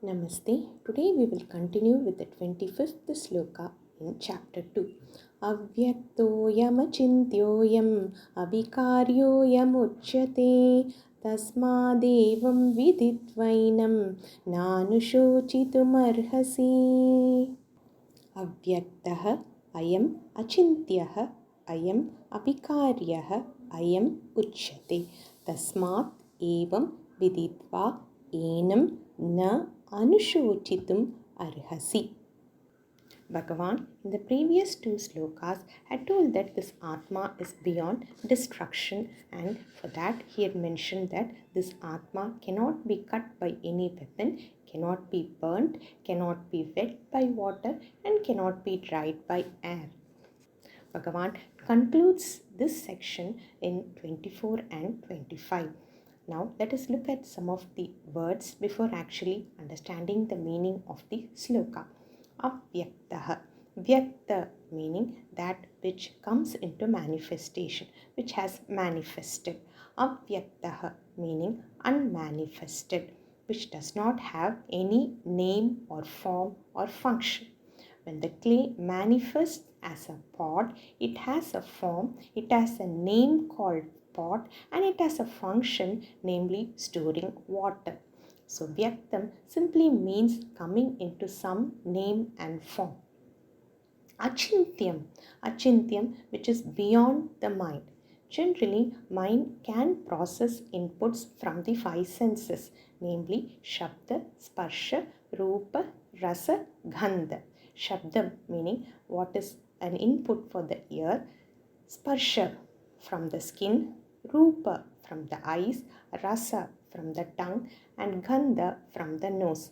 Namaste. Today we will continue with the 25th Sloka in chapter 2. Avyakto'yam acintyo'yam avikāryo'yam ucyate tasmād evaṁ viditvainaṁ nānuśocitum arhasi. Avyaktaha ayam acintyaha ayam avikāryaha ayam ucyate tasmād evaṁ viditvainaṁ nānuśocitum arhasi. Bhagavan in the previous two slokas had told that this Atma is beyond destruction, and for that he had mentioned that this Atma cannot be cut by any weapon, cannot be burnt, cannot be wet by water, and cannot be dried by air. Bhagavan concludes this section in 24 and 25. Now let us look at some of the words before actually understanding the meaning of the sloka. Avyaktaha. Vyakta meaning that which comes into manifestation, which has manifested. Avyaktaha meaning unmanifested, which does not have any name or form or function. When the clay manifests as a pot, it has a form, it has a name called pot, and it has a function, namely storing water. So Vyaktam simply means coming into some name and form. Achintyam, which is beyond the mind. Generally, mind can process inputs from the five senses, namely Shabda, Sparsha, Rupa, Rasa, Gandha. Shabdam meaning what is an input for the ear, Sparsha from the skin, Rupa from the eyes, Rasa from the tongue, and Gandha from the nose.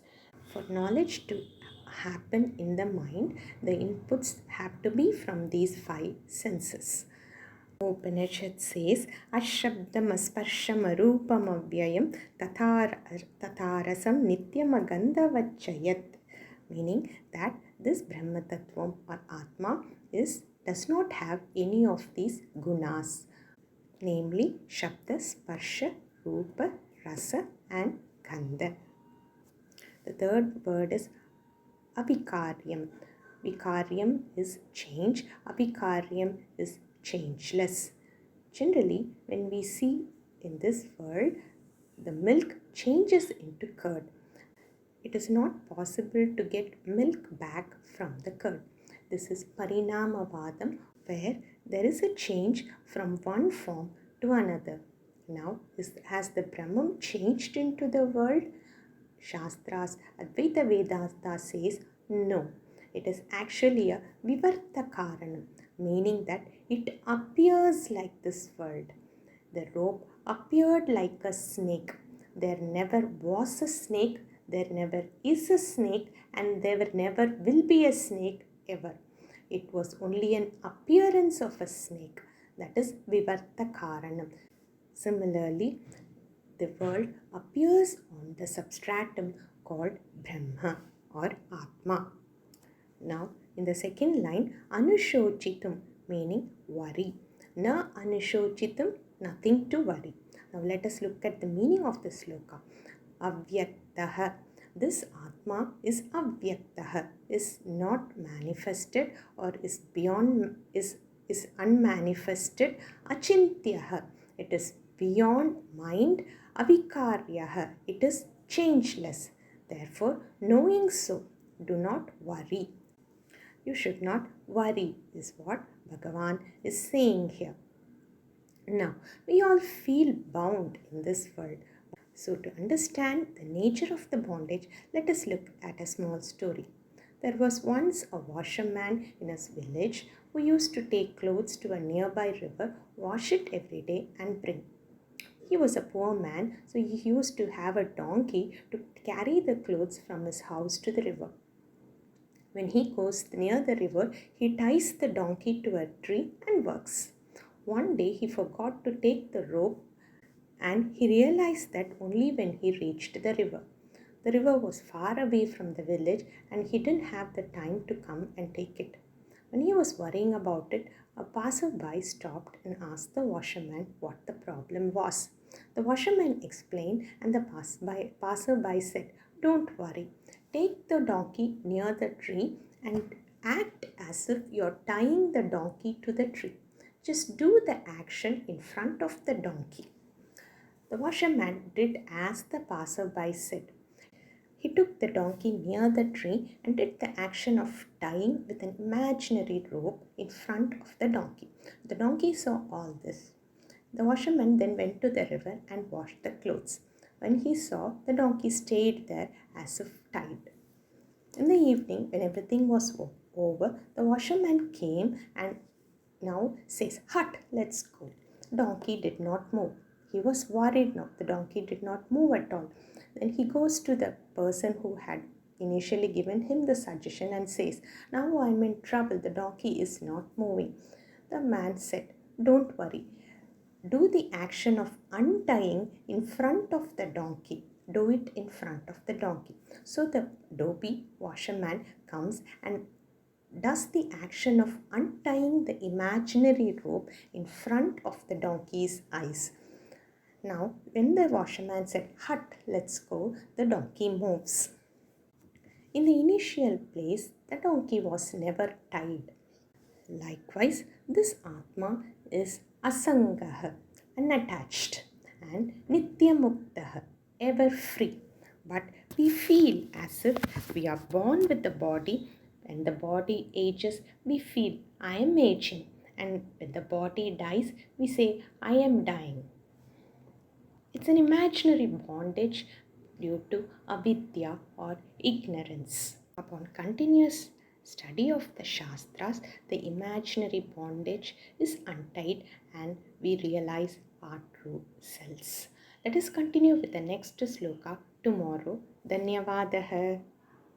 For knowledge to happen in the mind, the inputs have to be from these five senses. Upanishad says, Ashabdam asparsham arupam avyayam tatarasam nityam agandhavachayat, meaning that this Brahma Tattvam or Atma does not have any of these gunas, namely Shabda, Sparsha, Rupa, Rasa and Gandha. The third word is avikāryo'yam. Vikāryam is change, avikāryo'yam is changeless. Generally, when we see in this world, the milk changes into curd. It is not possible to get milk back from the curd. This is parināmavādam, where there is a change from one form to another. Now, has the Brahman changed into the world? Shastras, Advaita Vedanta says no. It is actually a vivartakaranam, meaning that it appears like this world. The rope appeared like a snake. There never was a snake, there never is a snake, and there never will be a snake ever. It was only an appearance of a snake. That is vivartakaranam. Similarly, the world appears on the substratum called Brahma or Atma. Now, in the second line, nānuśocitum meaning worry. Na nānuśocitum, nothing to worry. Now, let us look at the meaning of the sloka. Avyaktaha. This Atma is avyaktaha, is not manifested or is beyond, is unmanifested. Acintyaha. It is beyond mind. Avikāryaha. It is changeless. Therefore, knowing so, do not worry. You should not worry is what Bhagavan is saying here. Now, we all feel bound in this world. So, to understand the nature of the bondage, let us look at a small story. There was once a washerman in his village who used to take clothes to a nearby river, wash it every day and bring. He was a poor man, so he used to have a donkey to carry the clothes from his house to the river. When he goes near the river, he ties the donkey to a tree and works. One day he forgot to take the rope, and he realized that only when he reached the river. The river was far away from the village and he didn't have the time to come and take it. When he was worrying about it, a passerby stopped and asked the washerman what the problem was. The washerman explained, and the passerby said, Don't worry. Take the donkey near the tree and act as if you're tying the donkey to the tree. Just do the action in front of the donkey. The washerman did as the passerby said. He took the donkey near the tree and did the action of tying with an imaginary rope in front of the donkey. The donkey saw all this. The washerman then went to the river and washed the clothes. When he saw, the donkey stayed there as if tied. In the evening, when everything was over, the washerman came and now says, "Hut, let's go." Donkey did not move. He was worried now. The donkey did not move at all. Then he goes to the person who had initially given him the suggestion and says, "Now I'm in trouble. The donkey is not moving." The man said, "Don't worry. Do the action of untying in front of the donkey. Do it in front of the donkey." So the dopey washerman comes and does the action of untying the imaginary rope in front of the donkey's eyes. Now, when the washerman said, "Hut, let's go," the donkey moves. In the initial place, the donkey was never tied. Likewise, this Atma is asangah, unattached, and nityamuktah, ever free. But we feel as if we are born with the body. When the body ages, we feel, "I am aging." And when the body dies, we say, "I am dying." It's an imaginary bondage due to avidya or ignorance. Upon continuous study of the Shastras, the imaginary bondage is untied and we realize our true selves. Let us continue with the next sloka tomorrow. Dhanyavadaha.